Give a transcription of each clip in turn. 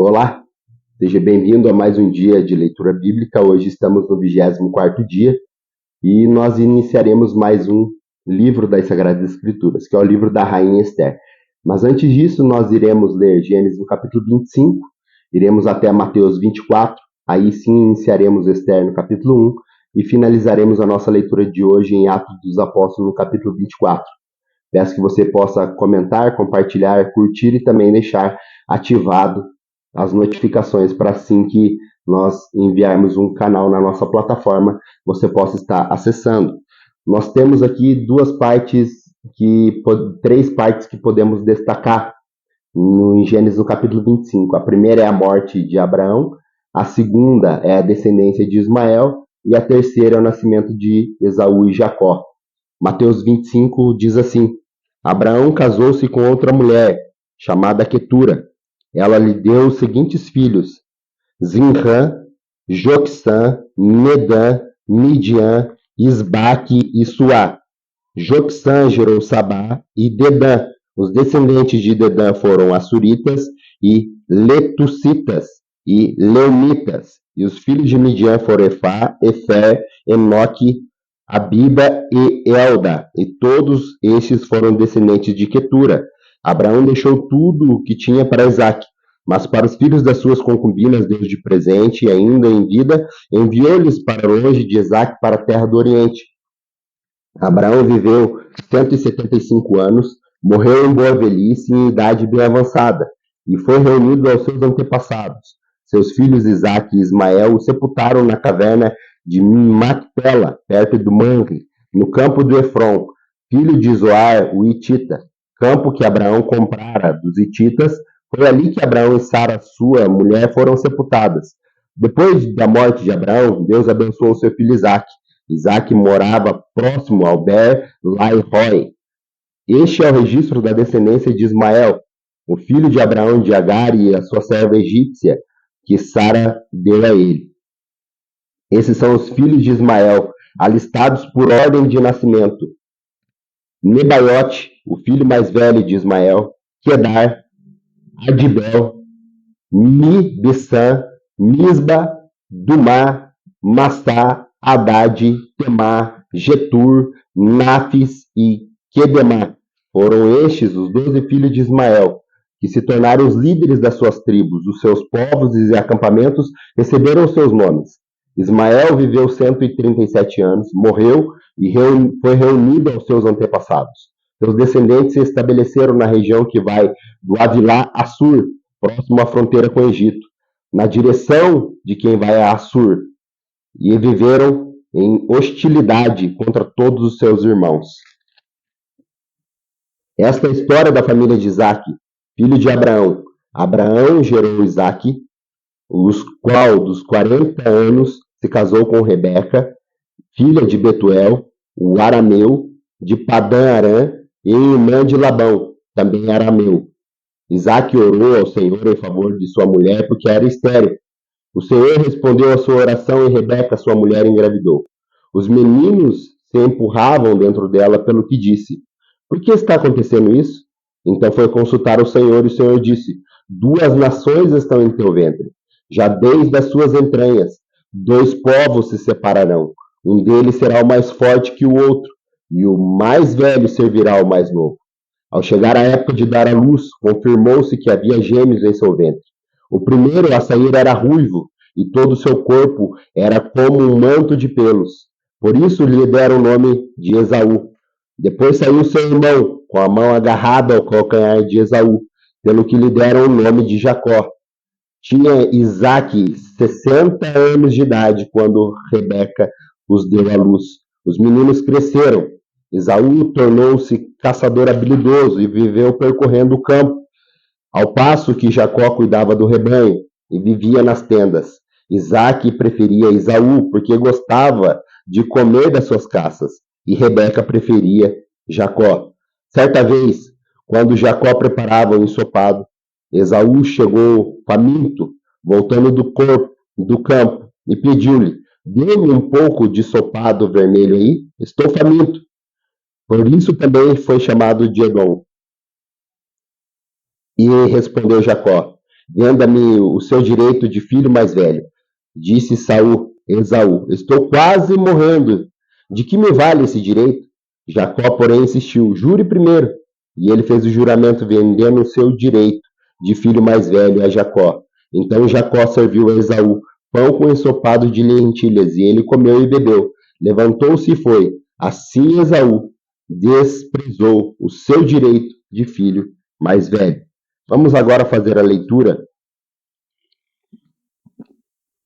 Olá, seja bem-vindo a mais um dia de leitura bíblica. Hoje estamos no 24º dia e nós iniciaremos mais um livro das Sagradas Escrituras, que é o livro da Rainha Esther. Mas antes disso, nós iremos ler Gênesis no capítulo 25, iremos até Mateus 24, aí sim iniciaremos Esther no capítulo 1 e finalizaremos a nossa leitura de hoje em Atos dos Apóstolos no capítulo 24. Peço que você possa comentar, compartilhar, curtir e também deixar ativado as notificações para assim que nós enviarmos um canal na nossa plataforma, você possa estar acessando. Nós temos aqui três partes que podemos destacar em Gênesis no capítulo 25. A primeira é a morte de Abraão, a segunda é a descendência de Ismael e a terceira é o nascimento de Esaú e Jacó. Mateus 25 diz assim: Abraão casou-se com outra mulher, chamada Quetura. Ela lhe deu os seguintes filhos: Zinrã, Jocsã, Medã, Midian, Isbaque e Suá. Jocsã gerou Sabá e Dedã. Os descendentes de Dedã foram Assuritas e Letucitas e Leunitas. E os filhos de Midian foram Efá, Efer, Enoque, Abiba e Elda. E todos estes foram descendentes de Quetura. Abraão deixou tudo o que tinha para Isaque, mas para os filhos das suas concubinas deu de presente, e ainda em vida, enviou-lhes para longe de Isaque para a terra do Oriente. Abraão viveu 175 anos, morreu em boa velhice e em idade bem avançada, e foi reunido aos seus antepassados. Seus filhos Isaque e Ismael o sepultaram na caverna de Macpela, perto do Manre, no campo do Efron, filho de Zoar, o Hitita, campo que Abraão comprara dos hititas. Foi ali que Abraão e Sara, sua mulher, foram sepultadas. Depois da morte de Abraão, Deus abençoou seu filho Isaque. Isaque morava próximo ao Ber-lai-roi. Este é o registro da descendência de Ismael, o filho de Abraão de Agar e a sua serva egípcia, que Sara deu a ele. Esses são os filhos de Ismael, alistados por ordem de nascimento: Nebaiote, o filho mais velho de Ismael, Quedar, Adibel, Mibissã, Misba, Dumá, Massá, Haddad, Temá, Getur, Nafis e Quedemá. Foram estes os 12 filhos de Ismael, que se tornaram os líderes das suas tribos. Os seus povos e acampamentos receberam os seus nomes. Ismael viveu 137 anos, morreu e foi reunido aos seus antepassados. Seus descendentes se estabeleceram na região que vai do Avilá a Sur, próximo à fronteira com o Egito, na direção de quem vai a Assur, e viveram em hostilidade contra todos os seus irmãos. Esta é a história da família de Isaque, filho de Abraão. Abraão gerou Isaque, os qual dos 40 anos se casou com Rebeca, filha de Betuel, o arameu, de Padã-Arã, e irmã de Labão, também arameu. Isaque orou ao Senhor em favor de sua mulher, porque era estéril. O Senhor respondeu à sua oração e Rebeca, sua mulher, engravidou. Os meninos se empurravam dentro dela pelo que disse: Por que está acontecendo isso? Então foi consultar o Senhor e o Senhor disse: 2 nações estão em teu ventre, já desde as suas entranhas. 2 povos se separarão. Um deles será o mais forte que o outro, e o mais velho servirá ao mais novo. Ao chegar a época de dar à luz, confirmou-se que havia gêmeos em seu ventre. O primeiro a sair era ruivo, e todo o seu corpo era como um manto de pelos. Por isso lhe deram o nome de Esaú. Depois saiu seu irmão, com a mão agarrada ao calcanhar de Esaú, pelo que lhe deram o nome de Jacó. Tinha Isaque 60 anos de idade quando Rebeca os deu à luz. Os meninos cresceram. Esaú tornou-se caçador habilidoso e viveu percorrendo o campo, ao passo que Jacó cuidava do rebanho e vivia nas tendas. Isaque preferia Esaú porque gostava de comer das suas caças, e Rebeca preferia Jacó. Certa vez, quando Jacó preparava o ensopado, Esaú chegou faminto, voltando do campo, e pediu-lhe: Dê-me um pouco de ensopado vermelho aí, estou faminto. Por isso também foi chamado de Edom. E respondeu Jacó: venda-me o seu direito de filho mais velho. Disse Esaú, estou quase morrendo. De que me vale esse direito? Jacó, porém, insistiu, jure primeiro. E ele fez o juramento vendendo o seu direito de filho mais velho a Jacó. Então Jacó serviu a Esaú pão com ensopado de lentilhas, e ele comeu e bebeu. Levantou-se e foi. Assim Esaú desprezou o seu direito de filho mais velho. Vamos agora fazer a leitura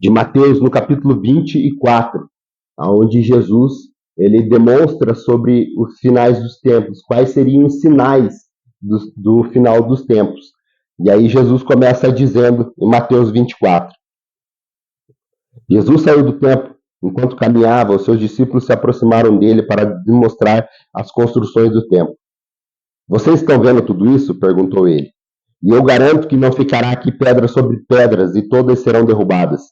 de Mateus no capítulo 24, onde Jesus ele demonstra sobre os finais dos tempos, quais seriam os sinais do final dos tempos. E aí Jesus começa dizendo em Mateus 24: Jesus saiu do templo. Enquanto caminhava, os seus discípulos se aproximaram dele para demonstrar as construções do templo. Vocês estão vendo tudo isso? Perguntou ele. E eu garanto que não ficará aqui pedra sobre pedras, e todas serão derrubadas.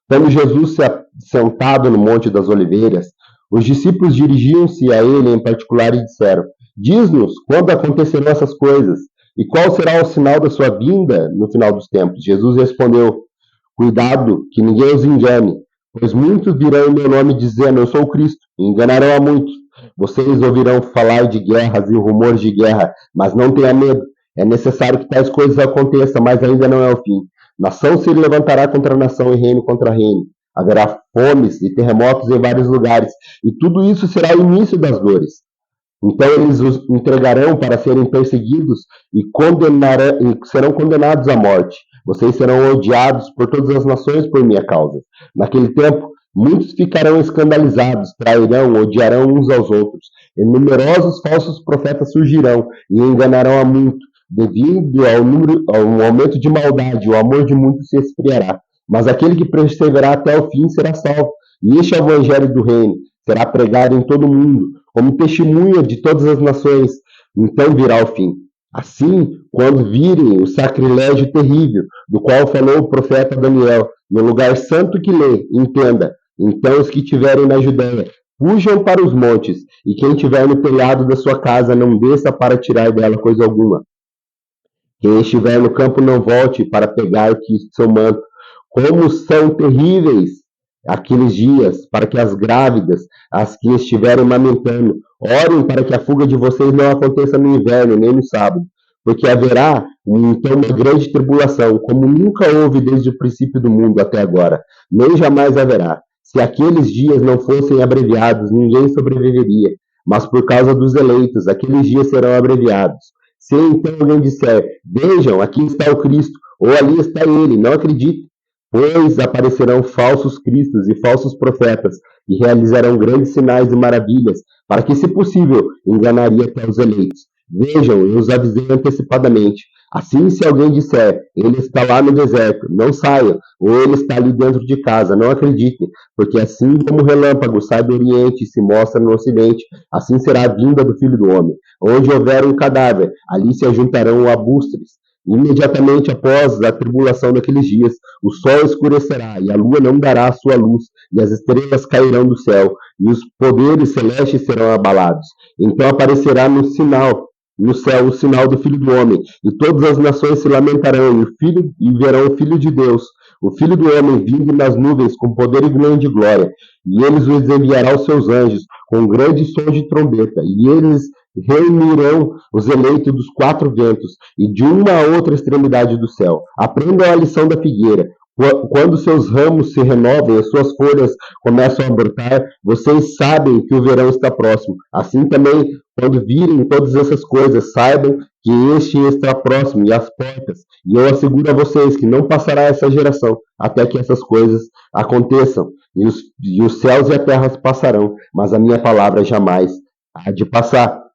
Tendo Jesus sentado no Monte das Oliveiras, os discípulos dirigiam-se a ele em particular e disseram: Diz-nos quando acontecerão essas coisas, e qual será o sinal da sua vinda no final dos tempos. Jesus respondeu: Cuidado, que ninguém os engane, pois muitos virão em meu nome dizendo: Eu sou o Cristo, e enganarão a muitos. Vocês ouvirão falar de guerras e rumores de guerra, mas não tenha medo. É necessário que tais coisas aconteçam, mas ainda não é o fim. Nação se levantará contra nação e reino contra reino. Haverá fomes e terremotos em vários lugares, e tudo isso será o início das dores. Então eles os entregarão para serem perseguidos e serão condenados à morte. Vocês serão odiados por todas as nações por minha causa. Naquele tempo, muitos ficarão escandalizados, trairão, odiarão uns aos outros. E numerosos falsos profetas surgirão e enganarão a muito. Devido ao aumento de maldade, o amor de muitos se esfriará. Mas aquele que perseverar até o fim será salvo. E este é o evangelho do reino. Será pregado em todo o mundo, como testemunha de todas as nações. Então virá o fim. Assim, quando virem o sacrilégio terrível, do qual falou o profeta Daniel, no lugar santo que lê, entenda. Então os que estiverem na Judéia, fujam para os montes, e quem estiver no telhado da sua casa, não desça para tirar dela coisa alguma. Quem estiver no campo, não volte para pegar o que seu manto. Como são terríveis aqueles dias, para que as grávidas, as que estiverem amamentando, orem para que a fuga de vocês não aconteça no inverno, nem no sábado, porque haverá então uma grande tribulação, como nunca houve desde o princípio do mundo até agora, nem jamais haverá. Se aqueles dias não fossem abreviados, ninguém sobreviveria, mas por causa dos eleitos, aqueles dias serão abreviados. Se então alguém disser, vejam, aqui está o Cristo, ou ali está ele, não acredite, pois aparecerão falsos cristos e falsos profetas, e realizarão grandes sinais e maravilhas, para que, se possível, enganaria até os eleitos. Vejam, eu os avisei antecipadamente. Assim, se alguém disser, ele está lá no deserto, não saiam, ou ele está ali dentro de casa, não acreditem, porque assim como o relâmpago sai do Oriente e se mostra no Ocidente, assim será a vinda do Filho do Homem. Onde houver um cadáver, ali se ajuntarão arbustos. Imediatamente após a tribulação daqueles dias, o sol escurecerá e a lua não dará a sua luz, e as estrelas cairão do céu, e os poderes celestes serão abalados. Então aparecerá no céu o sinal do Filho do Homem, e todas as nações se lamentarão e verão o Filho de Deus, o Filho do Homem vindo nas nuvens com poder e grande glória, e eles os enviará aos seus anjos com grande som de trombeta, e eles reunirão os eleitos dos quatro ventos e de uma a outra extremidade do céu. Aprendam a lição da figueira. Quando seus ramos se renovam e as suas folhas começam a brotar, vocês sabem que o verão está próximo. Assim também, quando virem todas essas coisas, saibam que este está próximo e às portas. E eu asseguro a vocês que não passará essa geração até que essas coisas aconteçam. E os céus e a terra passarão, mas a minha palavra jamais há de passar.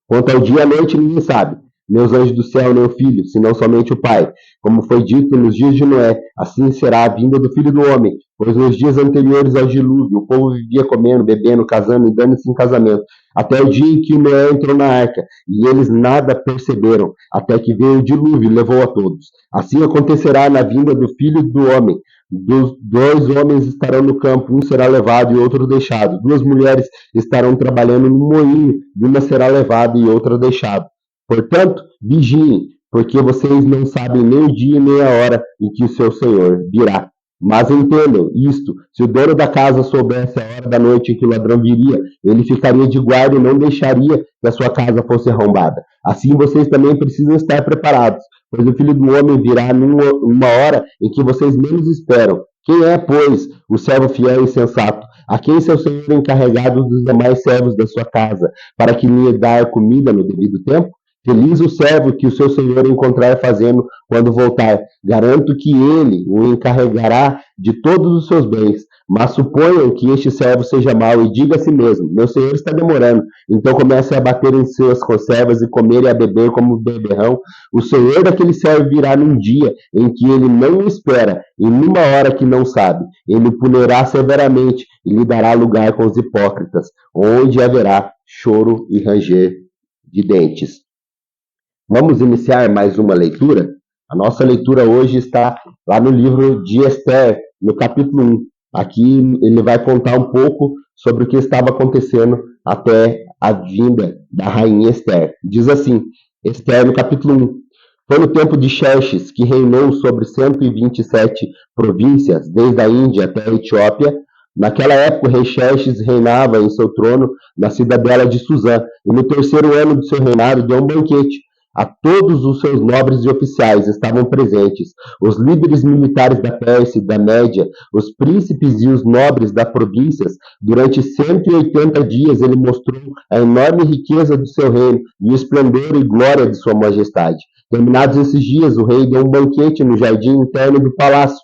Quanto ao dia e à noite, ninguém sabe. Nem os anjos do céu, nem o Filho, senão somente o Pai. Como foi dito nos dias de Noé, assim será a vinda do Filho do Homem. Pois nos dias anteriores ao dilúvio, o povo vivia comendo, bebendo, casando e dando-se em casamento, até o dia em que Noé entrou na arca, e eles nada perceberam, até que veio o dilúvio e levou a todos. Assim acontecerá na vinda do Filho do Homem. Dois homens estarão no campo, um será levado e outro deixado. Duas mulheres estarão trabalhando no moinho, e uma será levada e outra deixada. Portanto, vigiem, porque vocês não sabem nem o dia nem a hora em que o seu senhor virá. Mas entendam isto: se o dono da casa soubesse a hora da noite em que o ladrão viria, ele ficaria de guarda e não deixaria que a sua casa fosse arrombada. Assim vocês também precisam estar preparados, pois o Filho do Homem virá numa hora em que vocês menos esperam. Quem é, pois, o servo fiel e sensato, a quem seu senhor é encarregado dos demais servos da sua casa, para que lhe dar comida no devido tempo? Feliz o servo que o seu senhor encontrar fazendo quando voltar. Garanto que ele o encarregará de todos os seus bens. Mas suponham que este servo seja mau e diga a si mesmo: meu senhor está demorando. Então comece a bater em suas conservas e comer e a beber como beberrão. O senhor daquele servo virá num dia em que ele não o espera, e numa hora que não sabe. Ele o punirá severamente e lhe dará lugar com os hipócritas, onde haverá choro e ranger de dentes. Vamos iniciar mais uma leitura? A nossa leitura hoje está lá no livro de Esther, no capítulo 1. Aqui ele vai contar um pouco sobre o que estava acontecendo até a vinda da rainha Esther. Diz assim, Esther no capítulo 1. Foi no tempo de Xerxes, que reinou sobre 127 províncias, desde a Índia até a Etiópia. Naquela época, o rei Xerxes reinava em seu trono na cidadela de Suzã, e no terceiro ano de seu reinado deu um banquete a todos os seus nobres e oficiais estavam presentes, os líderes militares da Pérsia e da Média, os príncipes e os nobres das províncias. Durante 180 dias ele mostrou a enorme riqueza do seu reino e o esplendor e glória de sua majestade. Terminados esses dias, o rei deu um banquete no jardim interno do palácio,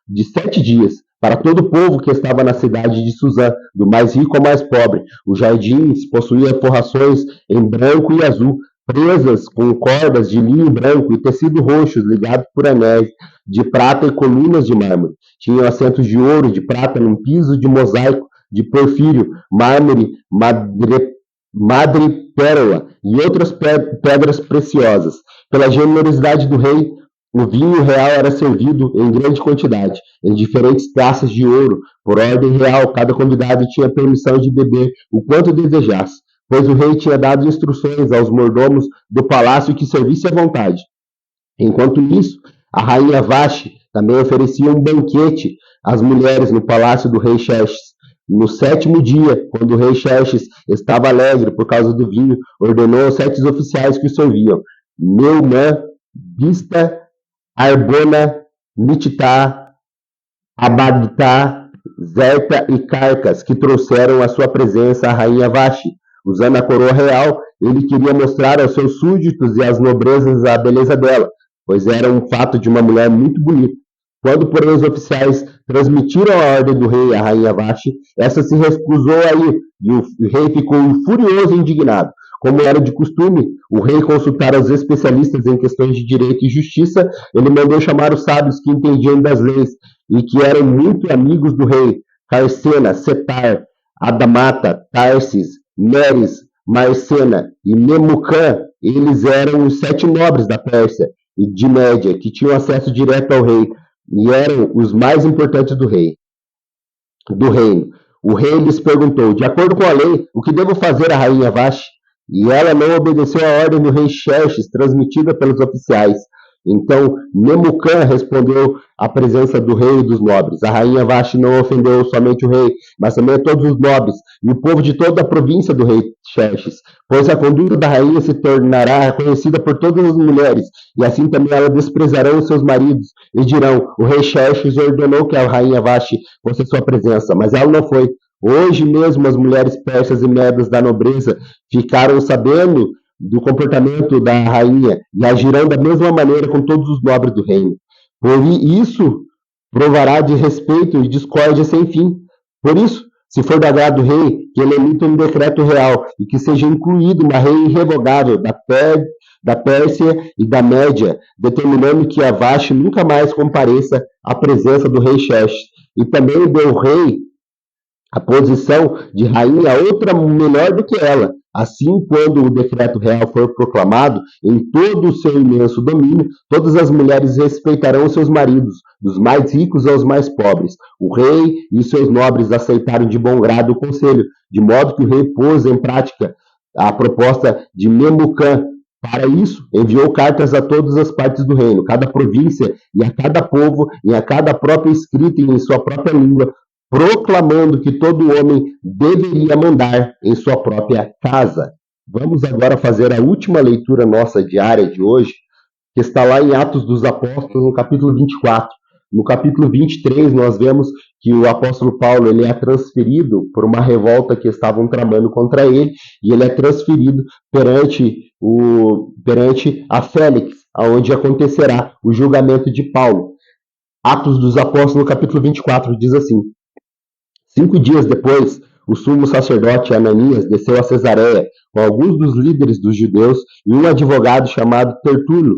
de 7 dias, para todo o povo que estava na cidade de Suzã, do mais rico ao mais pobre. Os jardins possuíam forrações em branco e azul, presas com cordas de linho branco e tecido roxo ligados por anéis de prata e colunas de mármore. Tinham assentos de ouro, de prata, num piso de mosaico, de porfírio, mármore, madrepérola e outras pedras preciosas. Pela generosidade do rei, o vinho real era servido em grande quantidade, em diferentes taças de ouro. Por ordem real, cada convidado tinha permissão de beber o quanto desejasse, pois o rei tinha dado instruções aos mordomos do palácio que servisse à vontade. Enquanto isso, a rainha Vashti também oferecia um banquete às mulheres no palácio do rei Xerxes. No 7º dia, quando o rei Xerxes estava alegre por causa do vinho, ordenou aos 7 oficiais que o serviam: Meumã, Bista, Arbona, Mititá, Abagtá, Zerta e Carcas, que trouxeram à sua presença a rainha Vashti. Usando a coroa real, ele queria mostrar aos seus súditos e às nobrezas a beleza dela, pois era um fato de uma mulher muito bonita. Quando, porém, os oficiais transmitiram a ordem do rei à rainha Vashti, essa se recusou a ir, e o rei ficou furioso e indignado. Como era de costume, o rei consultar os especialistas em questões de direito e justiça. Ele mandou chamar os sábios que entendiam das leis e que eram muito amigos do rei: Carcena, Setar, Adamata, Tarsis, Meres, Marcena e Memucã. Eles eram os 7 nobres da Pérsia e de Média, que tinham acesso direto ao rei, e eram os mais importantes do reino. O rei lhes perguntou: de acordo com a lei, o que devo fazer à rainha Vashti? E ela não obedeceu à ordem do rei Xerxes, transmitida pelos oficiais. Então Memucã respondeu à presença do rei e dos nobres: a rainha Vashti não ofendeu somente o rei, mas também a todos os nobres e o povo de toda a província do rei Xerxes, pois a conduta da rainha se tornará conhecida por todas as mulheres, e assim também ela desprezarão os seus maridos, e dirão: o rei Xerxes ordenou que a rainha Vashti fosse à sua presença, mas ela não foi. Hoje mesmo as mulheres persas e medas da nobreza ficaram sabendo do comportamento da rainha e agirão da mesma maneira com todos os nobres do reino. Por isso provará de respeito e discórdia sem fim. Por isso, se for do agrado do rei, que ele emita um decreto real e que seja incluído uma lei irrevogável da Pérsia e da Média, determinando que a Vashti nunca mais compareça à presença do rei Xerxes. E também deu o rei a posição de rainha a outra menor do que ela. Assim, quando o decreto real for proclamado em todo o seu imenso domínio, todas as mulheres respeitarão seus maridos, dos mais ricos aos mais pobres. O rei e seus nobres aceitaram de bom grado o conselho, de modo que o rei pôs em prática a proposta de Memucã, Para isso, enviou cartas a todas as partes do reino, cada província e a cada povo, e a cada própria escrita e em sua própria língua, proclamando que todo homem deveria mandar em sua própria casa. Vamos agora fazer a última leitura nossa diária de hoje, que está lá em Atos dos Apóstolos, no capítulo 24. No capítulo 23, nós vemos que o apóstolo Paulo ele é transferido por uma revolta que estavam tramando contra ele, e ele é transferido perante a Félix, aonde acontecerá o julgamento de Paulo. Atos dos Apóstolos, no capítulo 24, diz assim: 5 dias depois, o sumo sacerdote Ananias desceu a Cesareia com alguns dos líderes dos judeus e um advogado chamado Tertúlio,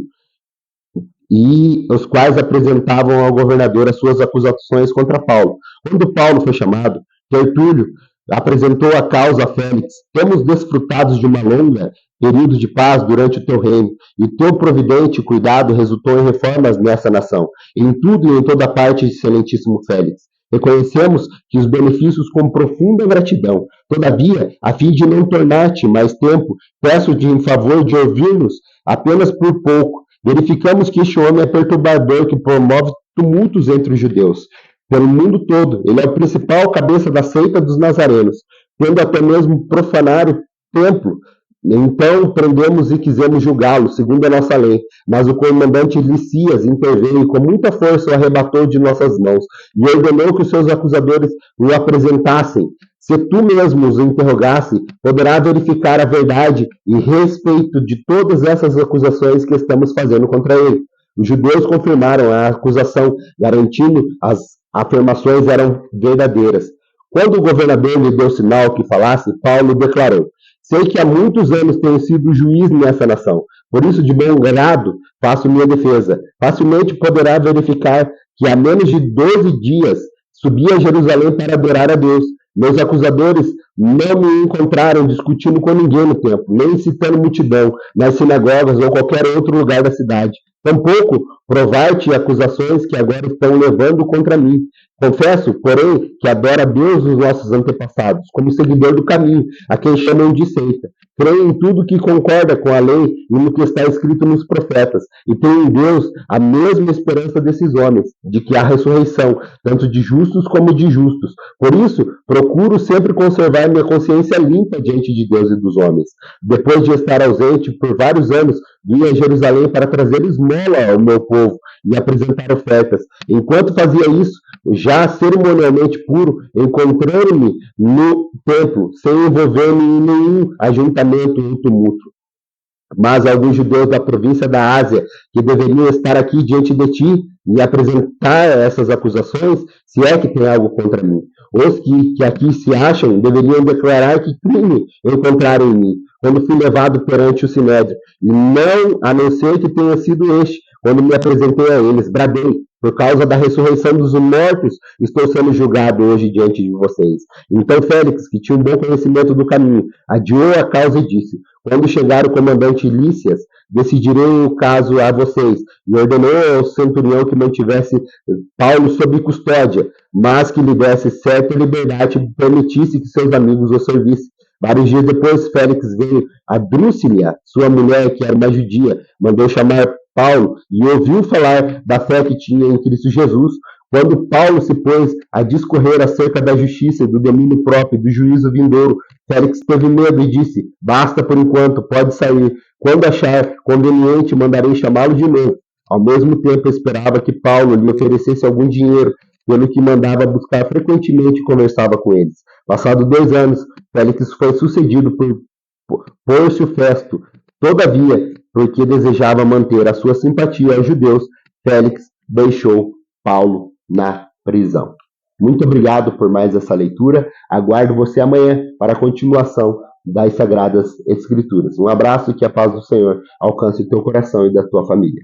e os quais apresentavam ao governador as suas acusações contra Paulo. Quando Paulo foi chamado, Tertúlio apresentou a causa a Félix: temos desfrutado de uma longa período de paz durante o teu reino, e teu providente cuidado resultou em reformas nessa nação, em tudo e em toda parte, excelentíssimo Félix. Reconhecemos que os benefícios com profunda gratidão. Todavia, a fim de não tornar-te mais tempo, peço-te em favor de ouvir-nos apenas por pouco. Verificamos que este homem é perturbador, que promove tumultos entre os judeus pelo mundo todo. Ele é o principal cabeça da seita dos nazarenos, tendo até mesmo profanar o templo. Então prendemos e quisemos julgá-lo, segundo a nossa lei. Mas o comandante Licias interveio e com muita força o arrebatou de nossas mãos, e ordenou que os seus acusadores o apresentassem. Se tu mesmo os interrogasse, poderá verificar a verdade e respeito de todas essas acusações que estamos fazendo contra ele. Os judeus confirmaram a acusação, garantindo as afirmações eram verdadeiras. Quando o governador lhe deu sinal que falasse, Paulo declarou: sei que há muitos anos tenho sido juiz nessa nação, por isso de bom grado faço minha defesa. Facilmente poderá verificar que há menos de 12 dias subi a Jerusalém para adorar a Deus. Meus acusadores não me encontraram discutindo com ninguém no templo, nem incitando multidão nas sinagogas ou qualquer outro lugar da cidade. Tampouco provar-te acusações que agora estão levando contra mim. Confesso, porém, que adoro a Deus dos nossos antepassados, como seguidor do caminho, a quem chamam de seita. Creio em tudo que concorda com a lei e no que está escrito nos profetas, e tenho em Deus a mesma esperança desses homens, de que há ressurreição, tanto de justos como de injustos. Por isso, procuro sempre conservar minha consciência limpa diante de Deus e dos homens. Depois de estar ausente por vários anos, vim a Jerusalém para trazer esmola ao meu povo e apresentar ofertas. Enquanto fazia isso, já cerimonialmente puro, encontrando-me no templo, sem envolver-me em nenhum ajuntamento ou tumulto. Mas alguns judeus da província da Ásia, que deveriam estar aqui diante de ti e apresentar essas acusações, se é que tem algo contra mim. Os que aqui se acham deveriam declarar que crime encontraram em mim, quando fui levado perante o Sinédrio, e não a não ser que tenha sido este, quando me apresentei a eles, bradei: por causa da ressurreição dos mortos, estou sendo julgado hoje diante de vocês. Então Félix, que tinha um bom conhecimento do caminho, adiou a causa e disse: quando chegar o comandante Lícias, decidirei o caso a vocês. E ordenou ao centurião que mantivesse Paulo sob custódia, mas que lhe desse certa liberdade e permitisse que seus amigos o servissem. Vários dias depois, Félix veio a Drusília, sua mulher, que era uma judia, mandou chamar Paulo e ouviu falar da fé que tinha em Cristo Jesus. Quando Paulo se pôs a discorrer acerca da justiça, do domínio próprio, do juízo vindouro, Félix teve medo e disse: basta por enquanto, pode sair. Quando achar conveniente, mandarei chamá-lo de novo. Ao mesmo tempo, esperava que Paulo lhe oferecesse algum dinheiro, pelo que mandava buscar frequentemente e conversava com eles. Passado 2 anos, Félix foi sucedido por Pórcio Festo. Todavia, porque desejava manter a sua simpatia aos judeus, Félix deixou Paulo na prisão. Muito obrigado por mais essa leitura. Aguardo você amanhã para a continuação das Sagradas Escrituras. Um abraço e que a paz do Senhor alcance o teu coração e da tua família.